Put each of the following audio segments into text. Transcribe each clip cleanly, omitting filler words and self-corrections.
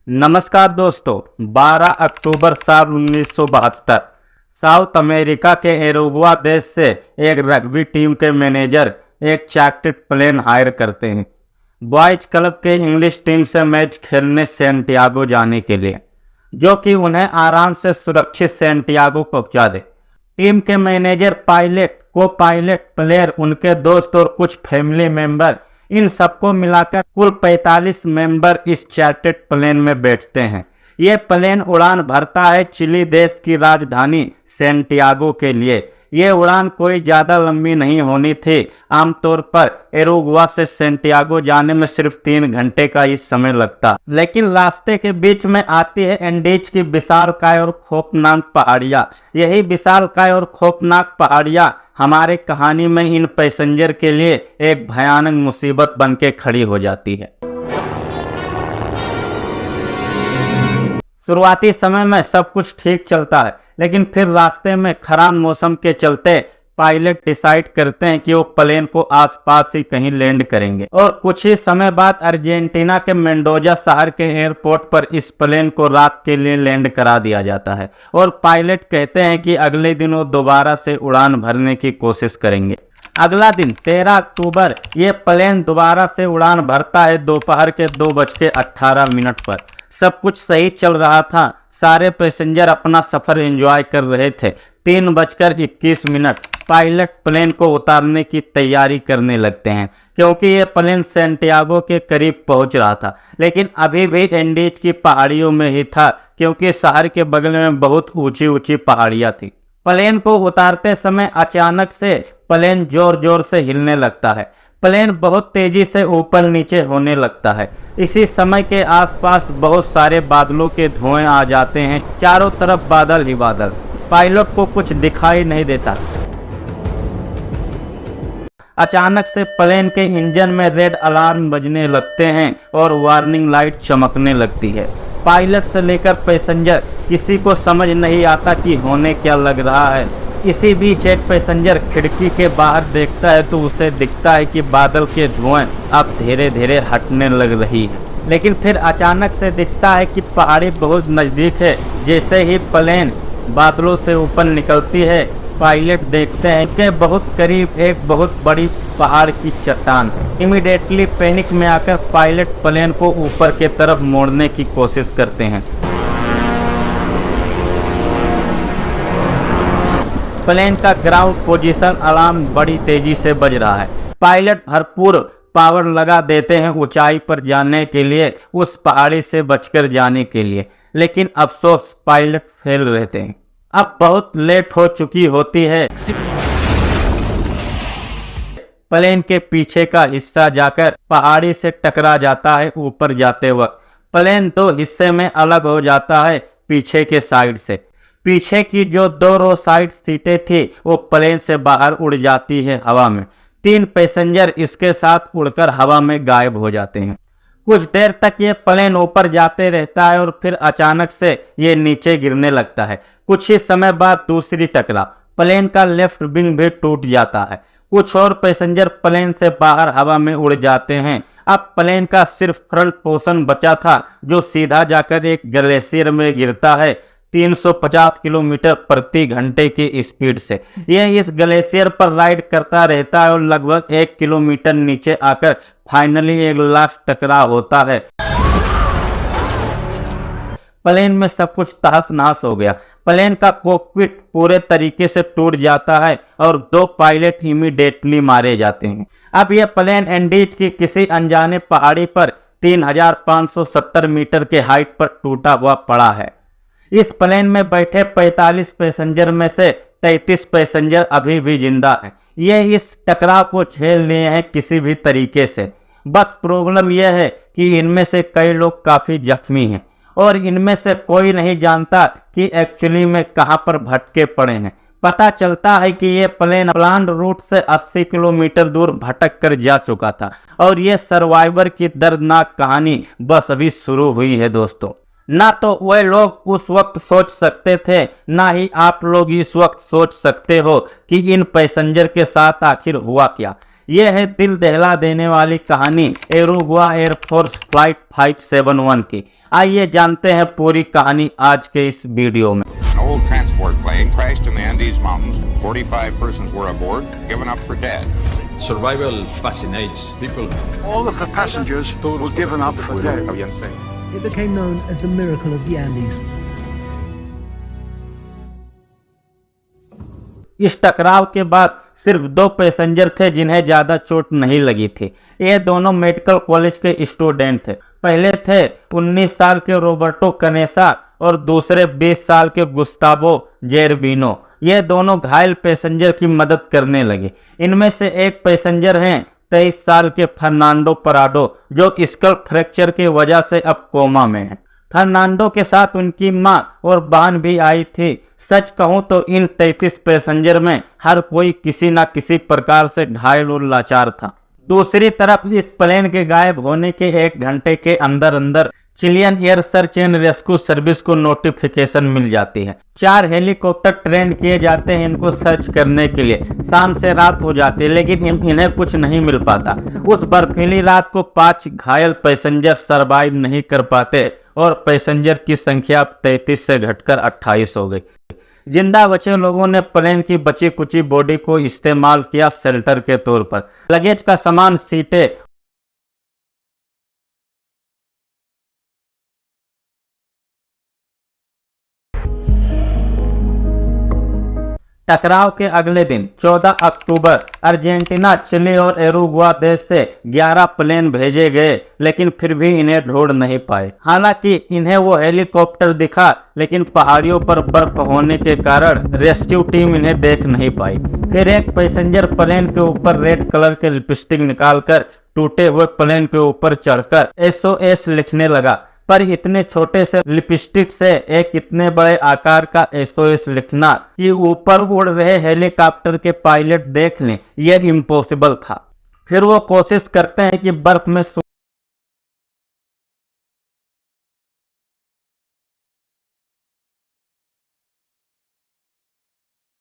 नमस्कार दोस्तों, 12 अक्टूबर साल 1972 साउथ अमेरिका के एरुग्वा देश से एक रग्बी टीम के मैनेजर एक चार्टर्ड प्लेन हायर करते हैं बॉयज क्लब के इंग्लिश टीम से मैच खेलने सैंटियागो जाने के लिए, जो कि उन्हें आराम से सुरक्षित सैंटियागो पहुंचा दे। टीम के मैनेजर, पायलट, को पायलट, प्लेयर, उनके दोस्त और कुछ फैमिली मेंबर, इन सबको मिलाकर कुल 45 मेंबर इस चार्टर्ड प्लेन में बैठते हैं। ये प्लेन उड़ान भरता है चिली देश की राजधानी सैंटियागो के लिए। ये उड़ान कोई ज़्यादा लंबी नहीं होनी थी। आमतौर पर एरुग्वा से सैंटियागो जाने में सिर्फ 3 घंटे का ही समय लगता, लेकिन रास्ते के बीच में आती है एंडीज की विशालकाय और खौफनाक पहाड़ियाँ। यही विशालकाय और खौफनाक पहाड़ियाँ हमारे कहानी में इन पैसेंजर के लिए एक भयानक मुसीबत बन के खड़ी हो जाती है। शुरुआती समय में सब कुछ ठीक चलता है, लेकिन फिर रास्ते में खराब मौसम के चलते पायलट डिसाइड करते हैं कि वो प्लेन को आसपास ही कहीं लैंड करेंगे, और कुछ ही समय बाद अर्जेंटीना के मेंडोजा शहर के एयरपोर्ट पर इस प्लेन को रात के लिए लैंड करा दिया जाता है। और पायलट कहते हैं कि अगले दिन वो दोबारा से उड़ान भरने की कोशिश करेंगे। अगला दिन 13 अक्टूबर ये प्लेन दोबारा से उड़ान भरता है दोपहर के 2:18 पर। सब कुछ सही चल रहा था, सारे पैसेंजर अपना सफर एंजॉय कर रहे थे। 3:21 पायलट प्लेन को उतारने की तैयारी करने लगते हैं, क्योंकि ये प्लेन सैंटियागो के करीब पहुंच रहा था, लेकिन अभी भी एंडीज की पहाड़ियों में ही था, क्योंकि शहर के बगल में बहुत ऊंची ऊंची पहाड़ियां थी। प्लेन को उतारते समय अचानक से प्लेन जोर जोर से हिलने लगता है। प्लेन बहुत तेजी से ऊपर नीचे होने लगता है। इसी समय के आसपास बहुत सारे बादलों के धुएं आ जाते हैं। चारों तरफ बादल ही बादल। पायलट को कुछ दिखाई नहीं देता। अचानक से प्लेन के इंजन में रेड अलार्म बजने लगते हैं और वार्निंग लाइट चमकने लगती है। पायलट से लेकर पैसेंजर किसी को समझ नहीं आता कि होने क्या लग रहा है। इसी बीच एक पैसेंजर खिड़की के बाहर देखता है तो उसे दिखता है कि बादल के धुएं अब धीरे धीरे हटने लग रही है, लेकिन फिर अचानक से दिखता है कि पहाड़ी बहुत नज़दीक है। जैसे ही प्लेन बादलों से ऊपर निकलती है, पायलट देखते हैं कि बहुत करीब एक बहुत बड़ी पहाड़ की चट्टान। इमीडिएटली पैनिक में आकर पायलट प्लेन को ऊपर के तरफ मोड़ने की कोशिश करते हैं। प्लेन का ग्राउंड पोजीशन अलार्म बड़ी तेजी से बज रहा है। पायलट भरपूर पावर लगा देते हैं ऊंचाई पर जाने के लिए, उस पहाड़ी से बचकर जाने के लिए, लेकिन अफसोस पायलट फेल रहते हैं। अब बहुत लेट हो चुकी होती है। प्लेन के पीछे का हिस्सा जाकर पहाड़ी से टकरा जाता है। ऊपर जाते वक्त प्लेन 2 हिस्से में अलग हो जाता है पीछे के साइड से। पीछे की जो 2 रो साइड सीटें थी वो प्लेन से बाहर उड़ जाती है हवा में। 3 पैसेंजर इसके साथ उड़कर हवा में गायब हो जाते हैं। कुछ देर तक ये प्लेन ऊपर जाते रहता है और फिर अचानक से ये नीचे गिरने लगता है। कुछ ही समय बाद दूसरी टकराव, प्लेन का लेफ्ट विंग भी टूट जाता है। कुछ और पैसेंजर प्लेन से बाहर हवा में उड़ जाते हैं। अब प्लेन का सिर्फ फ्रंट पोर्शन बचा था, जो सीधा जाकर एक ग्लेशियर में गिरता है 350 किलोमीटर प्रति घंटे की स्पीड से। यह इस ग्लेशियर पर राइड करता रहता है और लगभग 1 किलोमीटर नीचे आकर फाइनली एक लास्ट टकराव होता है। प्लेन में सब कुछ तहस नहस हो गया। प्लेन का कॉकपिट पूरे तरीके से टूट जाता है और 2 पायलट इमीडिएटली मारे जाते हैं। अब यह प्लेन एंडीज की किसी अनजाने पहाड़ी पर 3570 मीटर के हाइट पर टूटा हुआ पड़ा है। इस प्लेन में बैठे 45 पैसेंजर में से 33 पैसेंजर अभी भी जिंदा हैं। ये इस टकराव को झेल लिए हैं किसी भी तरीके से। बस प्रॉब्लम यह है कि इनमें से कई लोग काफ़ी जख्मी हैं और इनमें से कोई नहीं जानता कि एक्चुअली में कहां पर भटके पड़े हैं। पता चलता है कि ये प्लेन प्लान्ड रूट से 80 किलोमीटर दूर भटक कर जा चुका था और ये सर्वाइवर की दर्दनाक कहानी बस अभी शुरू हुई है दोस्तों। ना तो वे लोग उस वक्त सोच सकते थे, ना ही आप लोग इस वक्त सोच सकते हो कि इन पैसेंजर के साथ आखिर हुआ क्या। ये है दिल दहला देने वाली कहानी एरुगुआ एयरफोर्स फ्लाइट 571 की। आइए जानते हैं पूरी कहानी आज के इस वीडियो में। An old transport plane crashed in the Andes Mountains. 45 persons were aboard, given up for dead. Survival fascinates people. All of the passengers were given up for dead. It became known as the Miracle of the Andes. इस टकराव के बाद सिर्फ 2 passenger थे जिन्हें ज्यादा चोट नहीं लगी थी। ये दोनों मेडिकल कॉलेज के स्टूडेंट थे। पहले थे 19 साल के रोबर्टो कनेसा और दूसरे 20 साल के गुस्तावो जेरबिनो। ये दोनों घायल पैसेंजर की मदद करने लगे। इनमें से एक पैसेंजर हैं 23 साल के फर्नांडो पराडो, जो स्कल फ्रैक्चर की वजह से अब कोमा में है। फर्नांडो के साथ उनकी मां और बहन भी आई थी। सच कहूं तो इन 33 पैसेंजर में हर कोई किसी न किसी प्रकार से घायल और लाचार था। दूसरी तरफ इस प्लेन के गायब होने के 1 घंटे के अंदर अंदर Chilean air search and rescue service को नोटिफिकेशन मिल जाती है। 4 हेलीकॉप्टर ट्रेन किए जाते हैं इनको सर्च करने के लिए। शाम से रात हो जाती है लेकिन इन्हें कुछ नहीं मिल पाता। उस बर्फीली रात को 5 घायल पैसेंजर सरवाइव नहीं कर पाते और पैसेंजर की संख्या 33 से घटकर 28 हो गई। जिंदा बचे लोगों ने प्लेन की बची कुची बॉडी को इस्तेमाल किया शेल्टर के तौर पर। लगेज का सामान, सीटें टकराव के अगले दिन 14 अक्टूबर अर्जेंटीना, चिली और एरुगुआ देश से 11 प्लेन भेजे गए लेकिन फिर भी इन्हें ढूंढ नहीं पाए। हालांकि इन्हें वो हेलीकॉप्टर दिखा लेकिन पहाड़ियों पर बर्फ होने के कारण रेस्क्यू टीम इन्हें देख नहीं पाई। फिर एक पैसेंजर प्लेन के ऊपर रेड कलर के लिपस्टिक निकालकर टूटे हुए प्लेन के ऊपर चढ़कर SOS लिखने लगा। पर इतने छोटे से लिपस्टिक से एक इतने बड़े आकार का SOS लिखना कि ऊपर उड़ रहे हेलीकॉप्टर के पायलट देख लें, यह इम्पॉसिबल था। फिर वो कोशिश करते हैं कि बर्फ में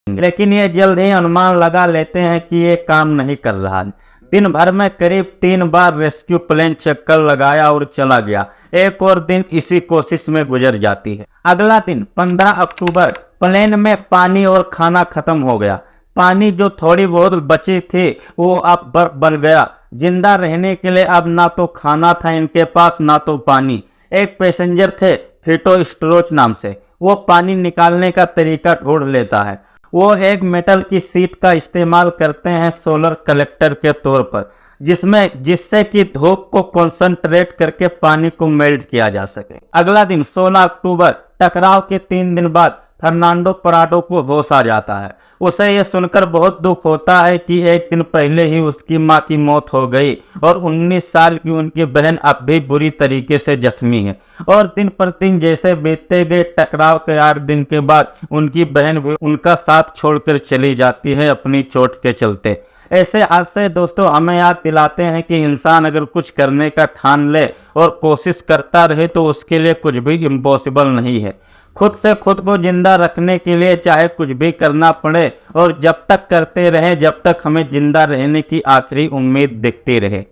लेकिन ये जल्द ही अनुमान लगा लेते हैं कि ये काम नहीं कर रहा है। दिन भर में करीब 3 बार रेस्क्यू प्लेन चक्कर लगाया और चला गया। एक और दिन इसी कोशिश में गुजर जाती है। अगला दिन 15 अक्टूबर प्लेन में पानी और खाना खत्म हो गया। पानी जो थोड़ी बहुत बची थी वो अब बर्फ बन गया। जिंदा रहने के लिए अब ना तो खाना था इनके पास ना तो पानी। एक पैसेंजर थे फिटो स्ट्रोच नाम से, वो पानी निकालने का तरीका ढूंढ लेता है। वो एक मेटल की सीट का इस्तेमाल करते हैं सोलर कलेक्टर के तौर पर, जिससे कि धूप को कंसंट्रेट करके पानी को मेल्ट किया जा सके। अगला दिन 16 अक्टूबर टकराव के 3 दिन बाद फर्नांडो पराडो को होश आ जाता है। उसे यह सुनकर बहुत दुख होता है कि एक दिन पहले ही उसकी मां की मौत हो गई और 19 साल की उनकी बहन अब भी बुरी तरीके से जख्मी है। और दिन पर दिन जैसे बीतते गए, टकराव के 8 दिन के बाद उनकी बहन भी उनका साथ छोड़कर चली जाती है अपनी चोट के चलते। ऐसे हादसे दोस्तों हमें याद दिलाते हैं कि इंसान अगर कुछ करने का ठान ले और कोशिश करता रहे तो उसके लिए कुछ भी इम्पॉसिबल नहीं है। खुद से खुद को जिंदा रखने के लिए चाहे कुछ भी करना पड़े और जब तक करते रहे जब तक हमें जिंदा रहने की आखिरी उम्मीद दिखती रहे।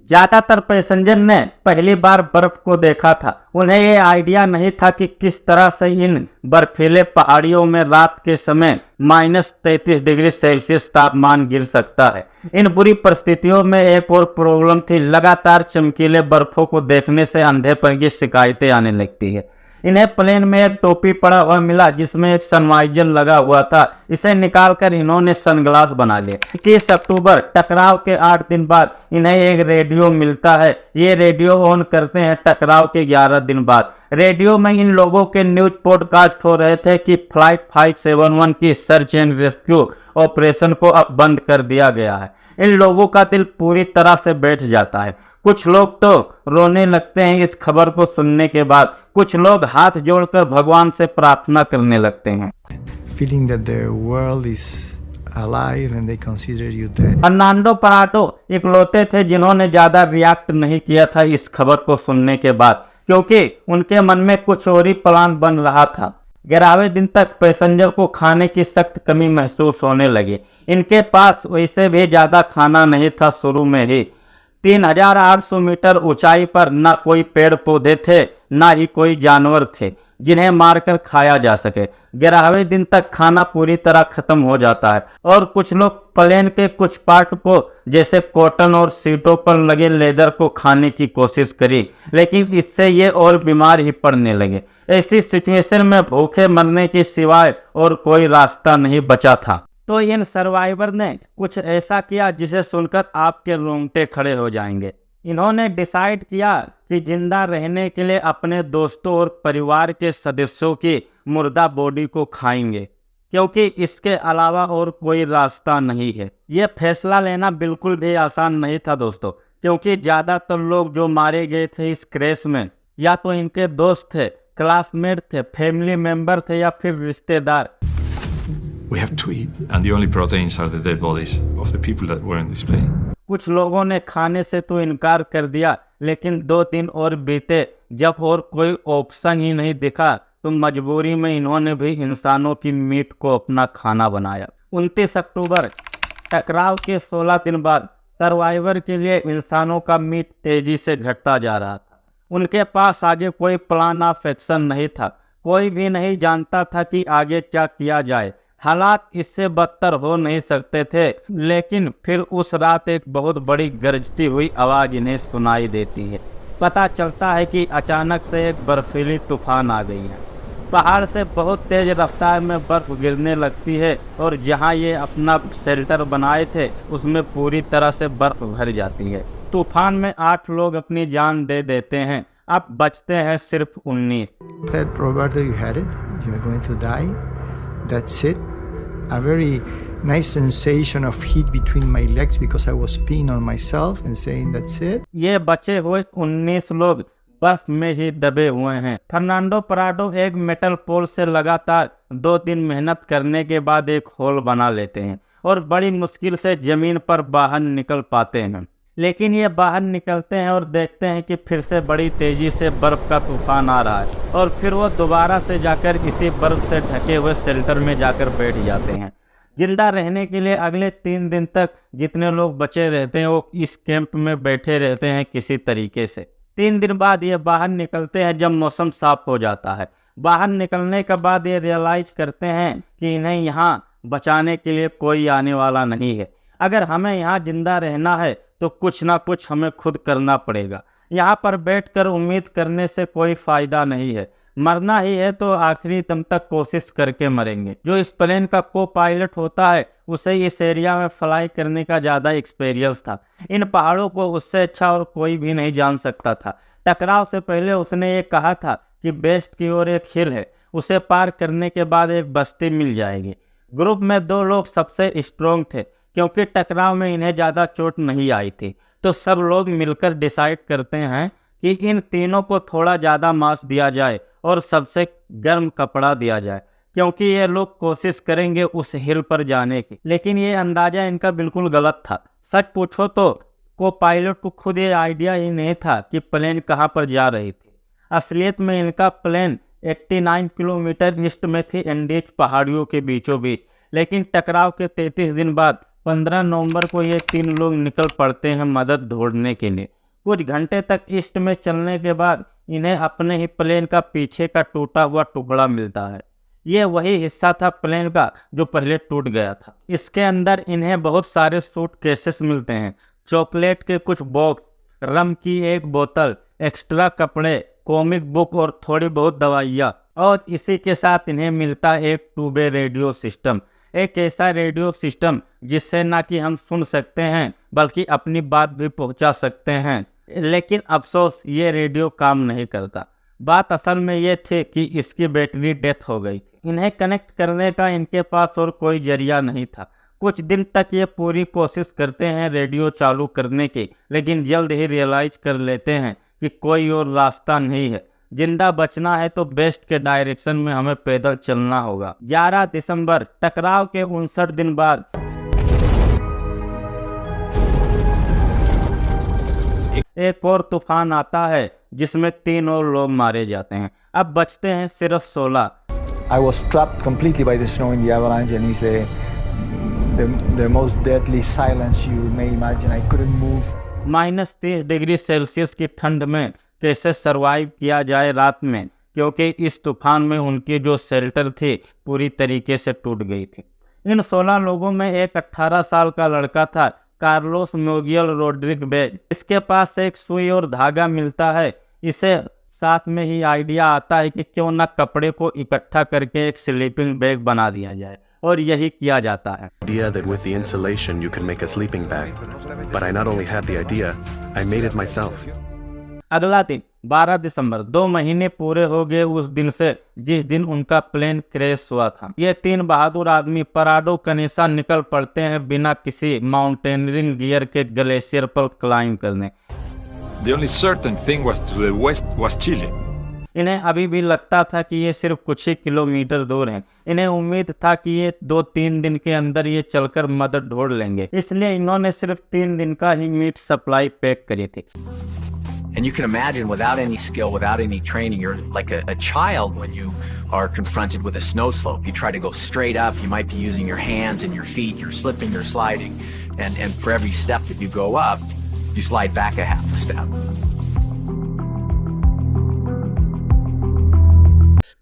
ज्यादातर पैसेंजर ने पहली बार बर्फ को देखा था। उन्हें ये आइडिया नहीं था कि किस तरह से इन बर्फीले पहाड़ियों में रात के समय -33 डिग्री सेल्सियस तापमान गिर सकता है। इन बुरी परिस्थितियों में एक और प्रॉब्लम थी, लगातार चमकीले बर्फों को देखने से अंधेपन की शिकायतें आने लगती है। इन्हें प्लेन में एक टोपी पड़ा हुआ मिला जिसमें एक सनवाइजर लगा हुआ था। इसे निकालकर इन्होंने सनग्लास बना लिए। 21 अक्टूबर टकराव के 8 दिन बाद इन्हें एक रेडियो मिलता है। ये रेडियो ऑन करते हैं टकराव के 11 दिन बाद। रेडियो में इन लोगों के न्यूज पॉडकास्ट हो रहे थे कि फ्लाइट 571 की सर्च एंड रेस्क्यू ऑपरेशन को अब बंद कर दिया गया है। इन लोगों का दिल पूरी तरह से बैठ जाता है। कुछ लोग तो रोने लगते हैं इस खबर को सुनने के बाद। कुछ लोग हाथ जोड़कर भगवान से प्रार्थना करने लगते हैं। Feeling that the world is alive and they consider you dead. Fernando पराडो इकलौते थे जिन्होंने ज्यादा रिएक्ट नहीं किया था इस खबर को सुनने के बाद, क्योंकि उनके मन में कुछ और ही प्लान बन रहा था। 11वें दिन तक पैसेंजर को खाने की सख्त कमी महसूस होने लगी। इनके पास वैसे भी ज़्यादा खाना नहीं था। शुरू में ही 3800 मीटर ऊंचाई पर न कोई पेड़ पौधे थे, न ही कोई जानवर थे जिन्हें मारकर खाया जा सके। 11वें दिन तक खाना पूरी तरह खत्म हो जाता है और कुछ लोग प्लेन के कुछ पार्ट को जैसे कॉटन और सीटों पर लगे लेदर को खाने की कोशिश करी, लेकिन इससे ये और बीमार ही पड़ने लगे। ऐसी सिचुएशन में भूखे मरने के सिवाय और कोई रास्ता नहीं बचा था। तो इन सर्वाइवर ने कुछ ऐसा किया जिसे सुनकर आपके रोंगटे खड़े हो जाएंगे। इन्होंने डिसाइड किया कि जिंदा रहने के लिए अपने दोस्तों और परिवार के सदस्यों की मुर्दा बॉडी को खाएंगे, क्योंकि इसके अलावा और कोई रास्ता नहीं है। यह फैसला लेना बिल्कुल भी आसान नहीं था दोस्तों, क्योंकि ज़्यादातर लोग जो मारे गए थे इस क्रैश में या तो इनके दोस्त थे, क्लासमेट थे, फैमिली मेंबर थे या फिर रिश्तेदार। We have to eat. And the only proteins are the dead bodies of the people that were in this plane. कुछ लोगों ने खाने से तो इनकार कर दिया, लेकिन 2 दिन और बीते जब और कोई ऑप्शन ही नहीं दिखा तो मजबूरी में इन्होंने भी इंसानों की मीट को अपना खाना बनाया। 29 अक्टूबर टकराव के 16 दिन बाद सर्वाइवर के लिए इंसानों का मीट तेजी से घटता जा रहा था। उनके पास आगे कोई प्लान ऑफ एक्शन नहीं था। कोई भी नहीं जानता था कि आगे क्या किया जाए। हालात इससे बदतर हो नहीं सकते थे, लेकिन फिर उस रात एक बहुत बड़ी गरजती हुई आवाज़ इन्हें सुनाई देती है। पता चलता है कि अचानक से एक बर्फीली तूफान आ गई है। पहाड़ से बहुत तेज रफ्तार में बर्फ़ गिरने लगती है और जहां ये अपना शेल्टर बनाए थे उसमें पूरी तरह से बर्फ़ भर जाती है। तूफान में 8 लोग अपनी जान दे देते हैं। अब बचते हैं सिर्फ 19। Said, Roberto, you had it. You're going to die. That's it. A very nice sensation of heat between my legs because I was peeing on myself and saying that's it. ये बचे हुए 19 लोग बर्फ में ही दबे हुए हैं। फर्नांडो प्राडो एक मेटल पोल से लगातार 2 दिन मेहनत करने के बाद एक होल बना लेते हैं और बड़ी मुश्किल से जमीन पर बाहर निकल पाते हैं। लेकिन ये बाहर निकलते हैं और देखते हैं कि फिर से बड़ी तेजी से बर्फ का तूफान आ रहा है और फिर वो दोबारा से जाकर इसी बर्फ से ढके हुए शेल्टर में जाकर बैठ जाते हैं। जिंदा रहने के लिए अगले 3 दिन तक जितने लोग बचे रहते हैं वो इस कैंप में बैठे रहते हैं किसी तरीके से। 3 दिन बाद ये बाहर निकलते हैं जब मौसम साफ हो जाता है। बाहर निकलने के बाद ये रियलाइज करते हैं कि इन्हें यहाँ बचाने के लिए कोई आने वाला नहीं है। अगर हमें यहाँ जिंदा रहना है तो कुछ ना कुछ हमें खुद करना पड़ेगा। यहाँ पर बैठकर उम्मीद करने से कोई फ़ायदा नहीं है। मरना ही है तो आखिरी दम तक कोशिश करके मरेंगे। जो इस प्लेन का को पायलट होता है उसे इस एरिया में फ्लाई करने का ज़्यादा एक्सपीरियंस था। इन पहाड़ों को उससे अच्छा और कोई भी नहीं जान सकता था। टकराव से पहले उसने ये कहा था कि वेस्ट की ओर एक हिल है, उसे पार करने के बाद एक बस्ती मिल जाएगी। ग्रुप में 2 लोग सबसे स्ट्रोंग थे क्योंकि टकराव में इन्हें ज़्यादा चोट नहीं आई थी। तो सब लोग मिलकर डिसाइड करते हैं कि इन तीनों को थोड़ा ज़्यादा मांस दिया जाए और सबसे गर्म कपड़ा दिया जाए, क्योंकि ये लोग कोशिश करेंगे उस हिल पर जाने की। लेकिन ये अंदाज़ा इनका बिल्कुल गलत था। सच पूछो तो को पायलट को खुद ये आइडिया ही नहीं था कि प्लेन कहाँ पर जा रही थी। असलियत में इनका प्लेन 89 किलोमीटर ईस्ट में थी एंडीज पहाड़ियों के बीचों बीच। लेकिन टकराव के 33 दिन बाद 15 नवंबर को ये 3 लोग निकल पड़ते हैं मदद ढूंढने के लिए। कुछ घंटे तक ईस्ट में चलने के बाद इन्हें अपने ही प्लेन का पीछे का टूटा हुआ टुकड़ा मिलता है। ये वही हिस्सा था प्लेन का जो पहले टूट गया था। इसके अंदर इन्हें बहुत सारे सूटकेसेस मिलते हैं, चॉकलेट के कुछ बॉक्स, रम की एक बोतल, एक्स्ट्रा कपड़े, कॉमिक बुक और थोड़ी बहुत दवाइयाँ। और इसी के साथ इन्हें मिलता है एक 2-वे रेडियो सिस्टम, एक ऐसा रेडियो सिस्टम जिससे ना कि हम सुन सकते हैं बल्कि अपनी बात भी पहुंचा सकते हैं। लेकिन अफसोस ये रेडियो काम नहीं करता। बात असल में ये थी कि इसकी बैटरी डेथ हो गई। इन्हें कनेक्ट करने का इनके पास और कोई जरिया नहीं था। कुछ दिन तक ये पूरी कोशिश करते हैं रेडियो चालू करने की, लेकिन जल्द ही रियलाइज कर लेते हैं कि कोई और रास्ता नहीं है। जिंदा बचना है तो वेस्ट के डायरेक्शन में हमें पैदल चलना होगा। 11 दिसंबर टकराव के 59 दिन बाद एक और तूफान आता है जिसमें 3 और लोग मारे जाते हैं। अब बचते हैं सिर्फ 16। I was trapped completely by the snow in the avalanche, and it's the most deadly silence you may imagine. I couldn't move. -30 degree Celsius की ठंड में कैसे सरवाइव किया जाए रात में, क्योंकि इस तूफान में उनकी जो शेल्टर थी पूरी तरीके से टूट गई थी। इन 16 लोगों में एक 18 साल का लड़का था, कार्लोस मोगियल रोड्रिगेज। इसके पास एक सुई और धागा मिलता है। इसे साथ में ही आइडिया आता है कि क्यों ना कपड़े को इकट्ठा करके एक स्लीपिंग बैग बना दिया जाए, और यही किया जाता है। Idea that with the insulation you can make a sleeping bag, but I not only had the idea, I made it myself. अगला दिन 12 दिसंबर, 2 महीने पूरे हो गए उस दिन से जिस दिन उनका प्लेन क्रैश हुआ था। ये 3 बहादुर आदमी पराडो कनेसा निकल पड़ते हैं बिना किसी माउंटेनियरिंग गियर के ग्लेशियर पर क्लाइंब करने। The only certain thing was to the west was Chile. इन्हें अभी भी लगता था कि ये सिर्फ कुछ ही किलोमीटर दूर हैं। इन्हें उम्मीद था कि ये 2-3 दिन के अंदर ये चलकर मदद ढूंढ लेंगे, इसलिए इन्होंने सिर्फ 3 दिन का ही मीट सप्लाई पैक करी थी। And you can imagine, without any skill, without any training, you're like a child when you are confronted with a snow slope. You try to go straight up, you might be using your hands and your feet, you're slipping, you're sliding, and for every step that you go up, you slide back a half a step.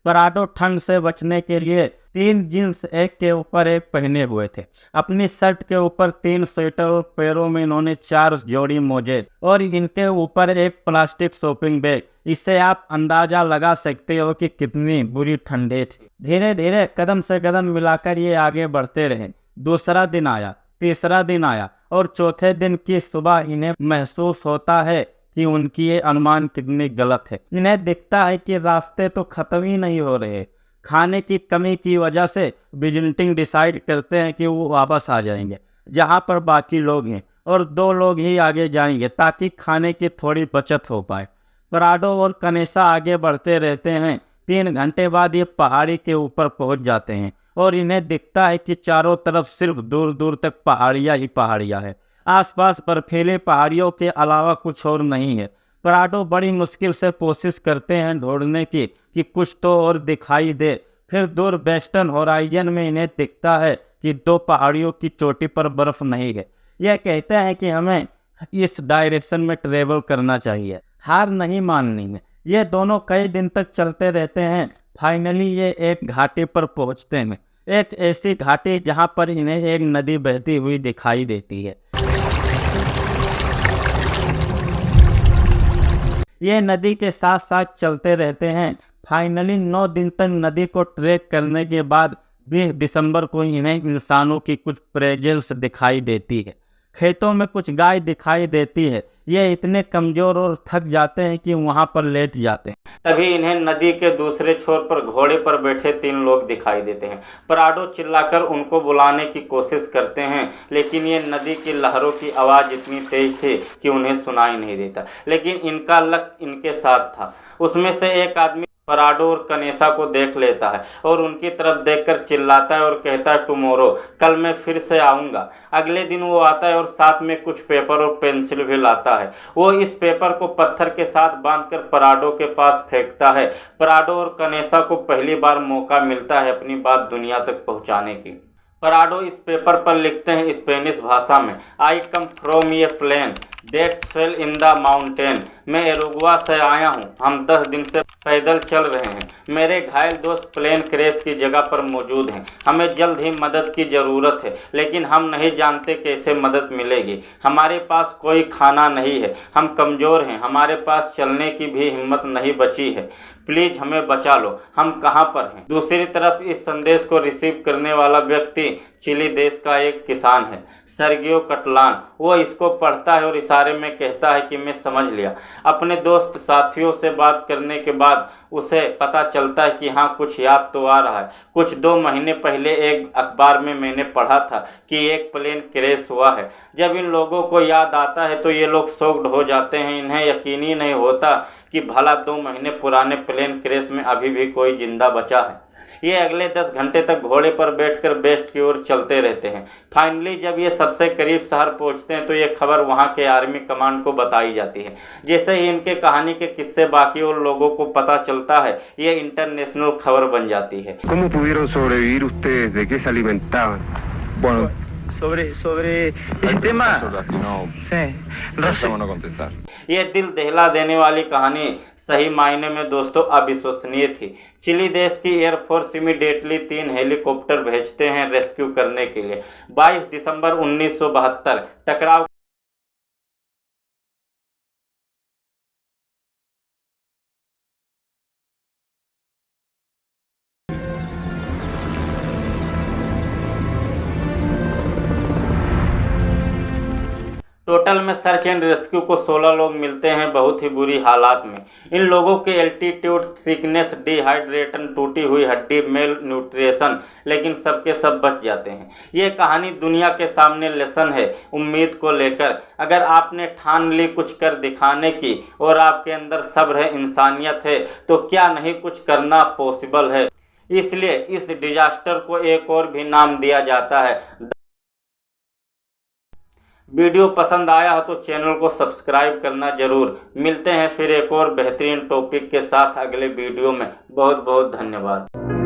पराडो ठंड से बचने के लिए 3 jeans एक के ऊपर एक पहने हुए थे। अपनी शर्ट के ऊपर 3 स्वेटर और पैरों में इन्होंने 4 जोड़ी मोजे और इनके ऊपर एक प्लास्टिक शॉपिंग बैग। इससे आप अंदाजा लगा सकते हो कि कितनी बुरी ठंडी थी। धीरे धीरे कदम से कदम मिलाकर ये आगे बढ़ते रहे। दूसरा दिन आया, तीसरा दिन आया और चौथे दिन की सुबह इन्हें महसूस होता है कि उनकी ये अनुमान कितनी गलत है। इन्हें दिखता है कि रास्ते तो खत्म ही नहीं हो रहे। खाने की कमी की वजह से बिजनेटिंग डिसाइड करते हैं कि वो वापस आ जाएंगे जहां पर बाकी लोग हैं, और 2 लोग ही आगे जाएंगे ताकि खाने की थोड़ी बचत हो पाए। पराडो और कनेसा आगे बढ़ते रहते हैं। 3 घंटे बाद ये पहाड़ी के ऊपर पहुंच जाते हैं और इन्हें दिखता है कि चारों तरफ सिर्फ दूर दूर तक पहाड़ियाँ ही पहाड़ियाँ हैं। आसपास बर्फीली पहाड़ियों के अलावा कुछ और नहीं है। पराडो बड़ी मुश्किल से कोशिश करते हैं ढूंढने की कि कुछ तो और दिखाई दे। फिर दूर वेस्टर्न होराइजन में इन्हें दिखता है कि 2 पहाड़ियों की चोटी पर बर्फ नहीं है। यह कहते हैं कि हमें इस डायरेक्शन में ट्रेवल करना चाहिए, हार नहीं माननी है। ये दोनों कई दिन तक चलते रहते हैं। फाइनली ये एक घाटी पर पहुंचते हैं, एक ऐसी घाटी जहां पर इन्हें एक नदी बहती हुई दिखाई देती है। ये नदी के साथ साथ चलते रहते हैं। फाइनली 9 दिन तक नदी को ट्रैक करने के बाद 20 दिसंबर को इन्हें इंसानों की कुछ प्रेजेंस दिखाई देती है। खेतों में कुछ गाय दिखाई देती है। ये इतने कमजोर और थक जाते हैं कि वहां पर लेट जाते हैं। तभी इन्हें नदी के दूसरे छोर पर घोड़े पर बैठे 3 लोग दिखाई देते हैं। पराडो चिल्लाकर उनको बुलाने की कोशिश करते हैं, लेकिन ये नदी की लहरों की आवाज़ इतनी तेज थी कि उन्हें सुनाई नहीं देता। लेकिन इनका लक इनके साथ था। उसमें से एक आदमी पराडो और कनेसा को देख लेता है और उनकी तरफ देखकर चिल्लाता है और कहता है, टुमारो, कल मैं फिर से आऊँगा। अगले दिन वो आता है और साथ में कुछ पेपर और पेंसिल भी लाता है। वो इस पेपर को पत्थर के साथ बांधकर पराडो के पास फेंकता है। पराडो और कनेसा को पहली बार मौका मिलता है अपनी बात दुनिया तक पहुँचाने की। पराडो इस पेपर पर लिखते हैं स्पेनिश भाषा में, I come from a plane that fell in the mountain. मैं एरुगुआ से आया हूँ। हम 10 दिन से पैदल चल रहे हैं। मेरे घायल दोस्त प्लेन क्रैश की जगह पर मौजूद हैं। हमें जल्द ही मदद की ज़रूरत है, लेकिन हम नहीं जानते कैसे मदद मिलेगी। हमारे पास कोई खाना नहीं है। हम कमज़ोर हैं। हमारे पास चलने की भी हिम्मत नहीं बची है। प्लीज़ हमें बचा लो। हम कहाँ पर हैं? दूसरी तरफ इस संदेश को रिसीव करने वाला व्यक्ति चिली देश का एक किसान है, सर्गियो कटलान। वो इसको पढ़ता है और इशारे में कहता है कि मैं समझ लिया। अपने दोस्त साथियों से बात करने के बाद उसे पता चलता है कि हाँ, कुछ याद तो आ रहा है। कुछ 2 महीने पहले एक अखबार में मैंने पढ़ा था कि एक प्लेन क्रैश हुआ है। जब इन लोगों को याद आता है तो ये लोग शॉक्ड हो जाते हैं। इन्हें यकीन ही नहीं होता कि भला 2 महीने पुराने प्लेन क्रैश में अभी भी कोई जिंदा बचा है। ये अगले 10 घंटे तक घोड़े पर बैठकर वेस्ट की ओर चलते रहते हैं। फाइनली जब ये सबसे करीब शहर पहुंचते हैं तो ये खबर वहां के आर्मी कमांड को बताई जाती है। जैसे ही इनके कहानी के किस्से बाकी और लोगों को पता चलता है, ये इंटरनेशनल खबर बन जाती है। ¿Cómo pudieron sobrevivir ustedes? ¿De qué se alimentaban? Bueno, sobre ese tema, sí, no contestar. ये दिल दहला देने वाली कहानी सही मायने में दोस्तों अविश्वसनीय थी। चिली देश की एयरफोर्स इमीडिएटली 3 हेलीकॉप्टर भेजते हैं रेस्क्यू करने के लिए। 22 दिसंबर 1972 टकराव टोटल में सर्च एंड रेस्क्यू को 16 लोग मिलते हैं बहुत ही बुरी हालात में। इन लोगों के एल्टीट्यूड सिकनेस, डिहाइड्रेशन, टूटी हुई हड्डी, मेल न्यूट्रिशन, लेकिन सबके सब बच जाते हैं। ये कहानी दुनिया के सामने लेसन है उम्मीद को लेकर। अगर आपने ठान ली कुछ कर दिखाने की और आपके अंदर सब्र है, इंसानियत है, तो क्या नहीं कुछ करना पॉसिबल है। इसलिए इस डिजास्टर को एक और भी नाम दिया जाता है। वीडियो पसंद आया हो तो चैनल को सब्सक्राइब करना जरूर। मिलते हैं फिर एक और बेहतरीन टॉपिक के साथ अगले वीडियो में। बहुत बहुत धन्यवाद।